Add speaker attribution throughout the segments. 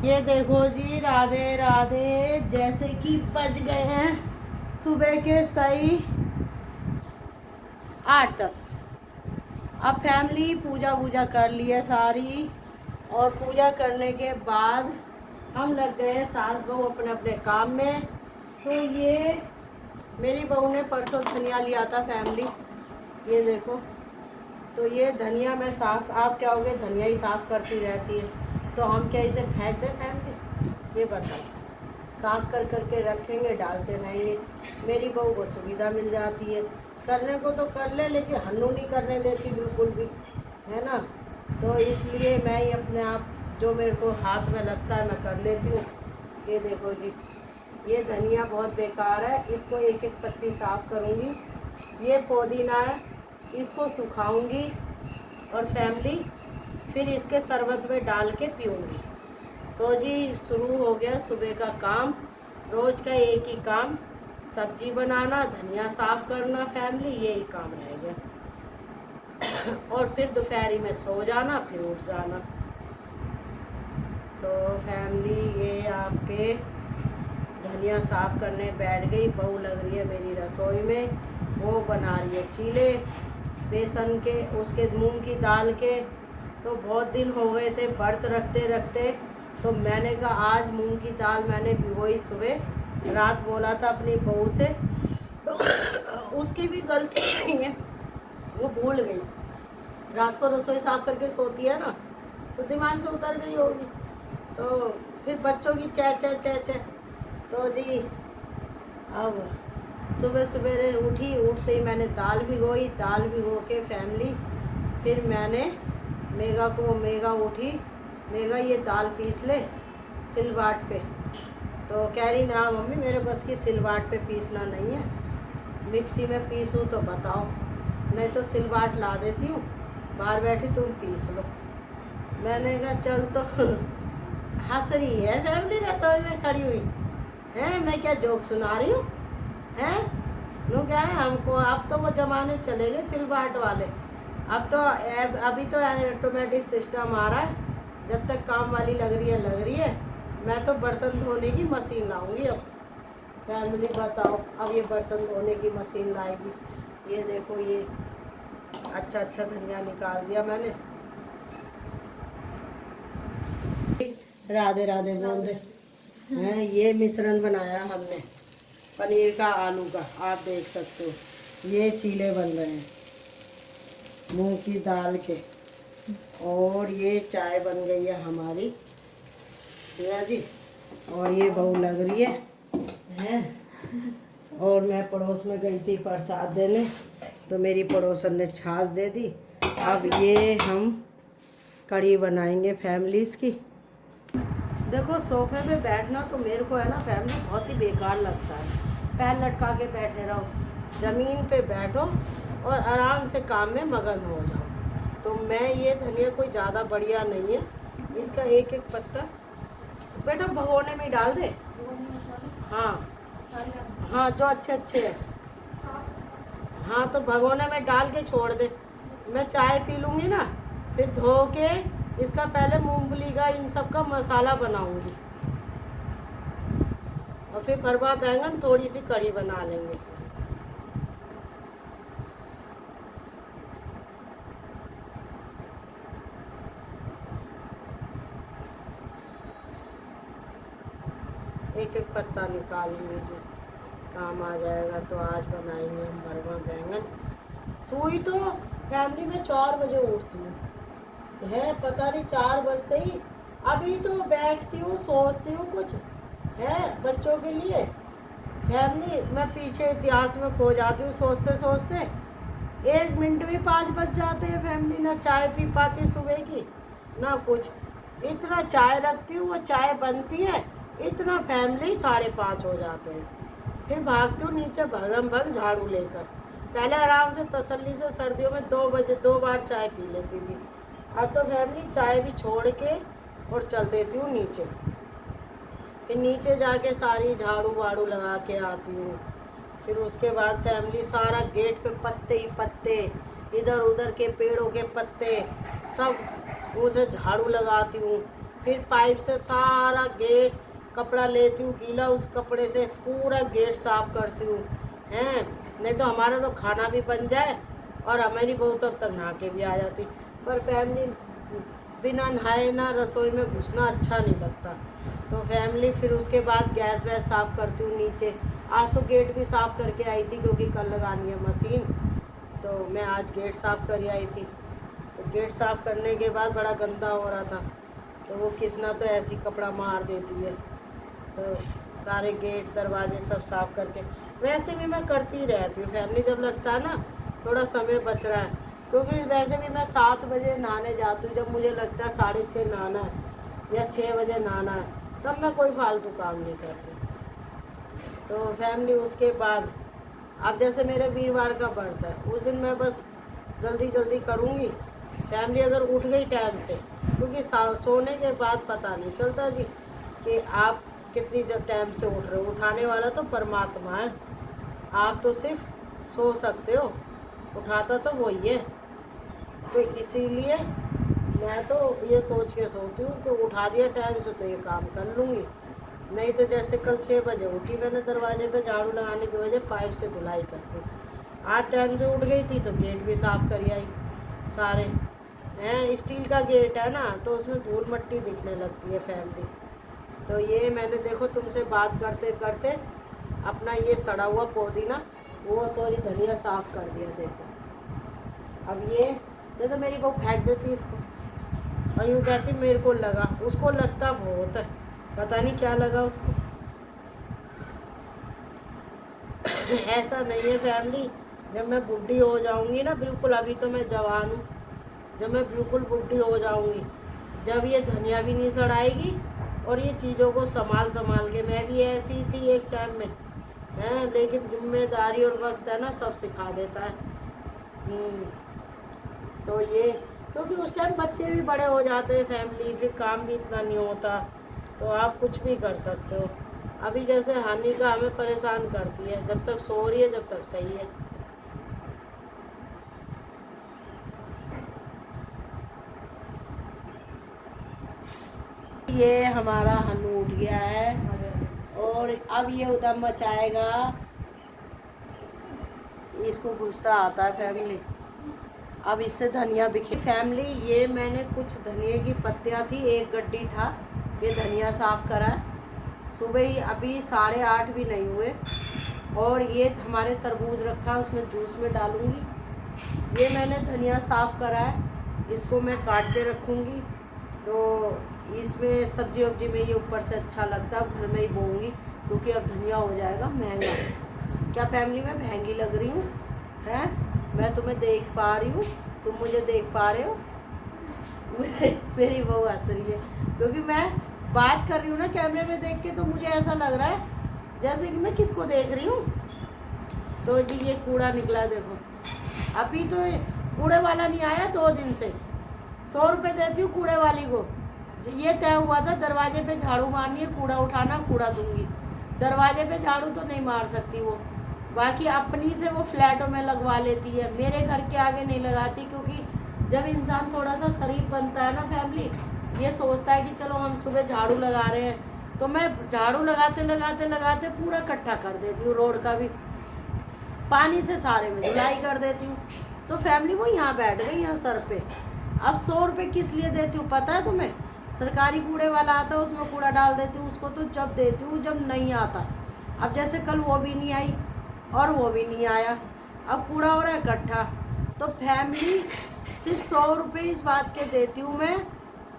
Speaker 1: ये देखो जी, राधे राधे। जैसे कि बज गए हैं सुबह के सही 8-10। अब फैमिली पूजा वूजा कर ली है सारी, और पूजा करने के बाद हम लग गए हैं सास बहू अपने अपने काम में। तो ये मेरी बहू ने परसों धनिया लिया था फैमिली, ये देखो। तो ये धनिया मैं साफ़, आप क्या होगे धनिया ही साफ़ करती रहती है, तो हम क्या इसे फेंक दें फैमिली? ये बताओ, साफ़ कर करके रखेंगे, डालते रहेंगे। मेरी बहू को सुविधा मिल जाती है, करने को तो कर ले, लेकिन हन्नू नहीं करने देती बिल्कुल भी, है ना। तो इसलिए मैं ही अपने आप जो मेरे को हाथ में लगता है मैं कर लेती हूँ। ये देखो जी, ये धनिया बहुत बेकार है, इसको एक एक पत्ती साफ़ करूँगी। ये पुदीना है, इसको सुखाऊंगी और फैमिली फिर इसके शरबत में डाल के पीऊँगी। तो जी शुरू हो गया सुबह का काम, रोज़ का एक ही काम, सब्जी बनाना, धनिया साफ़ करना फैमिली, यही काम रह गया। और फिर दोपहरी में सो जाना, फिर उठ जाना। तो फैमिली ये आपके धनिया साफ़ करने बैठ गई, बहू लग रही है मेरी रसोई में, वो बना रही है चीले बेसन के, उसके मूंग की दाल के। तो बहुत दिन हो गए थे व्रत रखते रखते, तो मैंने कहा आज मूंग की दाल मैंने भिगोई सुबह, रात बोला था अपनी बहू से, तो उसकी भी गलती नहीं है, वो भूल गई। रात को रसोई साफ करके सोती है ना, तो दिमाग से उतर गई होगी। तो फिर बच्चों की चै चै चै चै। तो जी अब सुबह सवेरे उठी, उठते ही मैंने दाल भिगोई, दाल भिगो के फैमिली फिर मैंने मेगा उठी, मेगा ये दाल पीस ले सिलवाट पे। तो कह रही ना मम्मी मेरे बस की सिलवाट पे पीसना नहीं है, मिक्सी में पीसूँ तो बताओ, नहीं तो सिलवाट ला देती हूँ, बाहर बैठी तुम पीस लो। मैंने कहा चल। तो हंस रही है फैमिली रसोई में खड़ी हुई है, मैं क्या जोक सुना रही हूँ हैं? नो क्या है हमको, अब तो वो ज़माने चले गए सिलवाट वाले। अब तो अभी तो ऑटोमेटिक सिस्टम आ रहा है, जब तक काम वाली लग रही है। मैं तो बर्तन धोने की मशीन लाऊंगी अब। फैमिली बताओ, अब ये बर्तन धोने की मशीन लाएगी। ये देखो, ये अच्छा अच्छा धनिया निकाल दिया मैंने। राधे राधे बोल दे हैं। ये मिश्रण बनाया हमने पनीर का, आलू का, आप देख सकते हो। ये चीले बन रहे हैं मूंग की दाल के, और ये चाय बन गई है हमारी, भैया जी। और ये बहू लग रही है। और मैं पड़ोस में गई थी प्रसाद देने, तो मेरी पड़ोसन ने छाछ दे दी। अब ये हम कढ़ी बनाएंगे फैमिलीज़ की। देखो सोफे पे बैठना तो मेरे को है ना फैमिली बहुत ही बेकार लगता है। पैर लटका के बैठे रहो, ज़मीन पे बैठो और आराम से काम में मगन हो जाओ। तो मैं ये धनिया कोई ज़्यादा बढ़िया नहीं है, इसका एक एक पत्ता बेटा भगोने में डाल दे। हाँ हाँ, जो अच्छे अच्छे हैं, हाँ तो भगोने में डाल के छोड़ दे। मैं चाय पी लूँगी ना, फिर धो के इसका पहले मूंगफली का इन सब का मसाला बनाऊंगी, और फिर भरवा बैंगन थोड़ी सी कढ़ी बना लेंगे। एक एक पत्ता निकाल लीजिए, काम आ जाएगा। तो आज बनाएंगे हम भरवा बैंगन। सोई तो फैमिली में 4 बजे उठती हूँ है, पता नहीं 4 बजते ही अभी तो बैठती हूँ, सोचती हूँ कुछ है बच्चों के लिए। फैमिली मैं पीछे इतिहास में खो जाती हूँ सोचते सोचते, 1 मिनट भी 5 बज जाते हैं फैमिली। ना चाय पी पाती सुबह की ना कुछ, इतना चाय रखती हूँ, वो चाय बनती है इतना फैमिली 5:30 हो जाते हैं। फिर भागती हूँ नीचे भगम भग झाड़ू लेकर। पहले आराम से तसल्ली से सर्दियों में 2 बजे 2 बार चाय पी लेती थी, अब तो फैमिली चाय भी छोड़ के और चल देती हूँ नीचे। फिर नीचे जाके सारी झाड़ू वाड़ू लगा के आती हूँ। फिर उसके बाद फैमिली सारा गेट पे पत्ते ही पत्ते, इधर उधर के पेड़ों के पत्ते सब उसे झाड़ू लगाती हूँ। फिर पाइप से सारा गेट कपड़ा लेती हूँ गीला, उस कपड़े से पूरा गेट साफ करती हूँ हैं। नहीं तो हमारा तो खाना भी बन जाए और हमारी बहू तब तक नहा के भी आ जाती। पर फैमिली बिना नहाए ना रसोई में घुसना अच्छा नहीं लगता। तो फैमिली फिर उसके बाद गैस वैस साफ़ करती हूँ नीचे। आज तो गेट भी साफ़ करके आई थी क्योंकि कल लगानी है मशीन, तो मैं आज गेट साफ़ कर आई थी। तो गेट साफ़ करने के बाद बड़ा गंदा हो रहा था, तो वो किसना तो ऐसी कपड़ा मार देती है। तो सारे गेट दरवाजे सब साफ़ करके वैसे भी मैं करती रहती हूँ फैमिली, जब लगता है ना थोड़ा समय बच रहा है। क्योंकि वैसे भी मैं 7 बजे नहाने जाती हूँ, जब मुझे लगता है 6:30 नहाना है या 6 बजे नहाना है, तब मैं कोई फालतू काम नहीं करती। तो फैमिली उसके बाद अब जैसे मेरे वीरवार का व्रत है, उस दिन मैं बस जल्दी जल्दी करूँगी फैमिली, अगर उठ गई टाइम से, क्योंकि सोने के बाद पता नहीं चलता जी कि आप कितनी जब टाइम से उठ रहे हो। उठाने वाला तो परमात्मा है, आप तो सिर्फ सो सकते हो, उठाता तो वही है। तो इसीलिए मैं तो ये सोच के सोती हूँ कि उठा दिया टाइम से तो ये काम कर लूँगी। नहीं तो जैसे कल 6 बजे उठी, मैंने दरवाजे पे झाड़ू लगाने की वजह पाइप से धुलाई करती। आज टाइम से उठ गई थी तो गेट भी साफ़ कर आई सारे हैं। स्टील का गेट है ना, तो उसमें धूल मट्टी दिखने लगती है फैमिली। तो ये मैंने देखो तुमसे बात करते करते अपना ये सड़ा हुआ पुदीना, वो सॉरी धनिया साफ़ कर दिया। देखो अब ये तो मेरी बहू फेंक देती इसको और यूँ कहती मेरे को लगा, उसको लगता बहुत है, पता नहीं क्या लगा उसको। ऐसा नहीं है फैमिली, जब मैं बुढ़ी हो जाऊंगी ना, बिल्कुल अभी तो मैं जवान हूँ, जब मैं बिल्कुल बुढ़ी हो जाऊंगी, जब ये धनिया भी नहीं सड़ाएगी और ये चीज़ों को संभाल संभाल के, मैं भी ऐसी थी एक टाइम में है, लेकिन जिम्मेदारी और वक्त है ना सब सिखा देता है। तो ये क्योंकि उस टाइम बच्चे भी बड़े हो जाते हैं फैमिली, फिर काम भी इतना नहीं होता, तो आप कुछ भी कर सकते हो। अभी जैसे हानि का हमें परेशान करती है, जब तक सो रही है जब तक सही है। ये हमारा हनु उठ गया है और अब ये उदम मचाएगा, इसको गुस्सा आता है फैमिली। अब इससे धनिया बिखे फैमिली, ये मैंने कुछ धनिया की पत्तियाँ थी, एक गड्डी था, ये धनिया साफ़ करा है सुबह ही, अभी 8:30 भी नहीं हुए। और ये हमारे तरबूज रखा है, उसमें जूस में डालूँगी। ये मैंने धनिया साफ़ करा है, इसको मैं काट के रखूँगी। तो इसमें सब्जी वब्जी में ये ऊपर से अच्छा लगता है, घर में ही बोऊँगी क्योंकि अब धनिया हो जाएगा महंगा। क्या फैमिली में महंगी लग रही हूँ है? मैं तुम्हें देख पा रही हूँ, तुम मुझे देख पा रहे हो? मेरी बहू हंस रही है क्योंकि मैं बात कर रही हूँ ना कैमरे में देख के, तो मुझे ऐसा लग रहा है जैसे कि मैं किसको देख रही हूँ। तो जी ये कूड़ा निकला देखो, अभी तो कूड़े वाला नहीं आया 2 दिन से। 100 रुपये देती हूँ कूड़े वाली को। ये तय हुआ था दरवाजे पे झाड़ू मारनी है, कूड़ा उठाना, कूड़ा दूंगी। दरवाजे पे झाड़ू तो नहीं मार सकती वो, बाकी अपनी से वो फ्लैटों में लगवा लेती है, मेरे घर के आगे नहीं लगाती। क्योंकि जब इंसान थोड़ा सा शरीफ बनता है ना फैमिली, ये सोचता है कि चलो हम सुबह झाड़ू लगा रहे हैं, तो मैं झाड़ू लगाते लगाते लगाते पूरा इकट्ठा कर देती हूँ, रोड का भी पानी से सारे में धुलाई कर देती हूँ। तो फैमिली वो यहाँ बैठ गई यहाँ सर पे। अब 100 रुपये किस लिए देती हूँ पता है तुम्हें? सरकारी कूड़े वाला आता है उसमें कूड़ा डाल देती हूँ, उसको तो जब देती हूँ जब नहीं आता। अब जैसे कल वो भी नहीं आई और वो भी नहीं आया, अब कूड़ा हो रहा है इकट्ठा। तो फैमिली सिर्फ 100 रुपये इस बात के देती हूँ मैं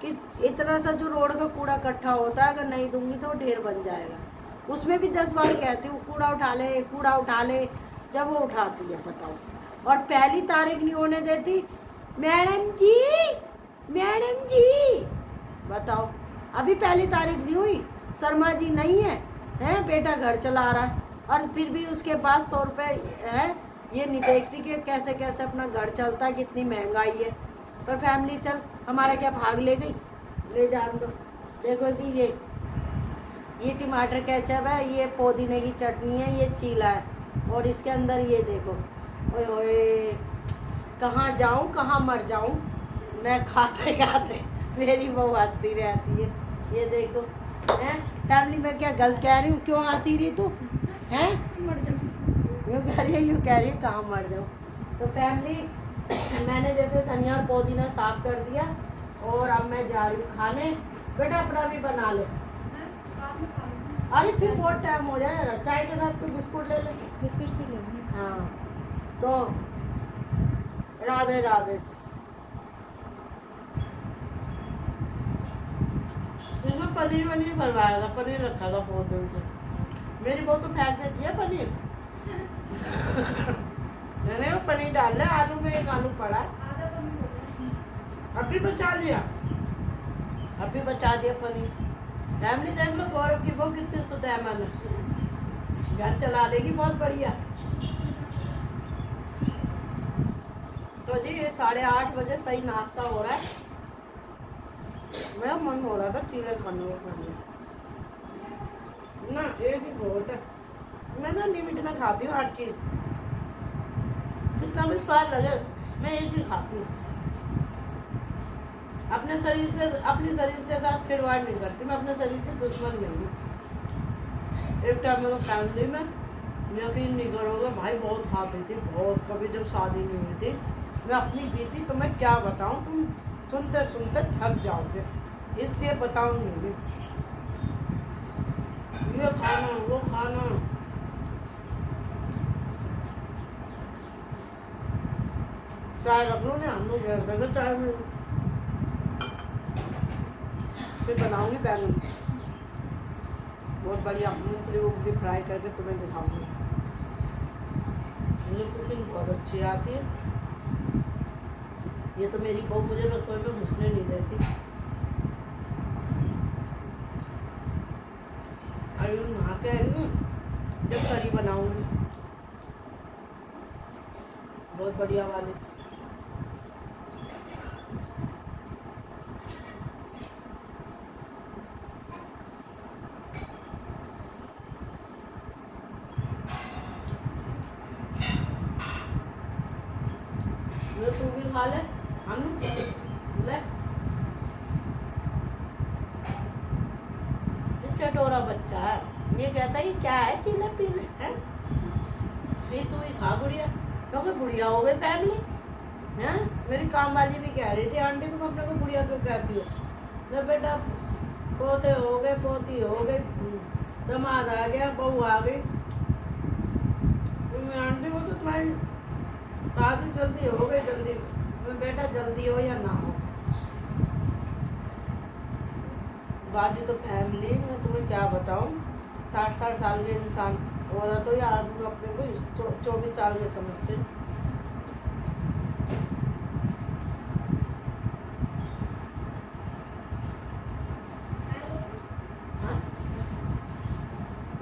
Speaker 1: कि इतना सा जो रोड का कूड़ा इकट्ठा होता है, अगर नहीं दूंगी तो ढेर बन जाएगा। उसमें भी 10 बार कहती हूँ कूड़ा उठा ले, कूड़ा उठा ले, जब वो उठाती है बताओ। और पहली तारीख नहीं होने देती, मैडम जी बताओ। अभी पहली तारीख नहीं हुई, शर्मा जी नहीं है, हैं बेटा घर चला रहा है, और फिर भी उसके बाद 100 रुपये है, ये नहीं देखती कि कैसे कैसे अपना घर चलता है, कितनी महंगाई है। पर फैमिली चल हमारा क्या भाग ले गई, ले जान दो। देखो जी ये टमाटर केचप है, ये पुदीने की चटनी है, ये चीला है, और इसके अंदर ये देखो, ओए ओए कहाँ जाऊँ कहाँ मर जाऊँ मैं खाते खाते। मेरी बहू हंसती रहती है। ये देखो हैं, फैमिली में क्या गलत कह रही हूँ? क्यों हंसी रही तू हैं?
Speaker 2: मर जाओ।
Speaker 1: यूँ कह रही है, यूँ कह रही है कहाँ मर जाऊँ। तो फैमिली मैंने जैसे धनिया और पुदीना साफ कर दिया और अब मैं जा रही हूँ खाने। बेटा अपना भी बना ले।
Speaker 2: बाद में खा लूँगी।
Speaker 1: अरे ठीक, बहुत टाइम हो जाएगा। चाय के साथ कोई बिस्कुट ले ले।
Speaker 2: बिस्किट से ले लूँगी।
Speaker 1: हाँ तो राधे राधे। इसमें पनीर वनीर भरवाया था, पनीर रखा था बहुत दिन से। मेरी बहुत तो फेंक देती है पनीर। मैंने वो पनीर डाल लिया, आलू में एक आलू पड़ा है,
Speaker 2: आधा पनीर हो जाए।
Speaker 1: अभी बचा लिया, अभी बचा दिया पनीर। फैमिली देख लो गौरव की वो कितनी सुतह मन है, घर चला लेगी बहुत बढ़िया। तो जी ये 8:30 बजे सही नाश्ता हो रहा है। मेरा मन हो रहा था चीले खाने को, ना एक ही बहुत है। मैं ना लिमिट में खाती हूँ हर चीज़, जितना भी स्वाद लगे मैं एक ही खाती हूँ। अपने शरीर के साथ खिलवाड़ नहीं करती, मैं अपने शरीर की दुश्मन नहीं हूँ। एक टाइम मेरे फैमिली में यकीन नहीं करोगे भाई, बहुत खाती थी बहुत। कभी जब शादी नहीं हुई थी मैं अपनी बीती तो मैं क्या बताऊँ, तुम सुनते सुनते थक जाओगे, इसलिए बताऊँगी। ये खाना वो खाना, चाय रख लो ना, हम लोग चाय में फिर बनाऊंगी बैगन बहुत बढ़िया मूंगफली वूंगफली फ्राई करके तुम्हें दिखाऊंगी। मुझे कुकिंग बहुत अच्छी आती है। ये तो मेरी बहू मुझे रसोई में घुसने नहीं देती। अभी नहा के आई हूँ, जब करी बनाऊंगी बहुत बढ़िया वाली। तू भी खा ले अनु, ले। ये चटोरा बच्चा है, ये कहता है क्या है चीले पीले हैं। ये तू ही खा बुढ़िया, क्योंकि बुढ़िया हो गई फैमिली हैं। मेरी काम वाली भी कह रही थी आंटी तुम अपने को बुढ़िया क्यों कहती हो। मैं बेटा पोते हो गए, पोती हो गई, दामाद आ गया, बहू आ गई। तो मैं आंटी को तो तुम्हारी शादी जल्दी हो गई, जल्दी। मैं बेटा जल्दी हो या ना हो, बाकी तो फैमिली मैं तुम्हें क्या बताऊं। 60 साल के इंसान औरत हो या आदमी अपने को 24 साल के समझते। हाँ?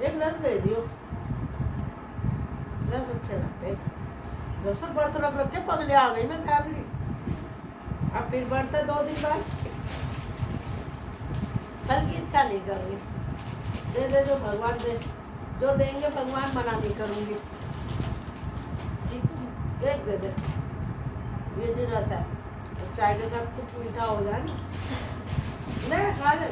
Speaker 1: एक रस दे दियो, रस अच्छे लगते। जब से बर्त रख के पगले आ गई मैं फैमिली। अब फिर बढ़ते 2 दिन बाद, कल की इच्छा नहीं करूँगी। दे दे जो भगवान दे, जो देंगे भगवान मना नहीं करूँगी। एक दे दे, ये जो रस है, तो चाय के साथ कुछ मीठा हो जाए ना, ले खा ले।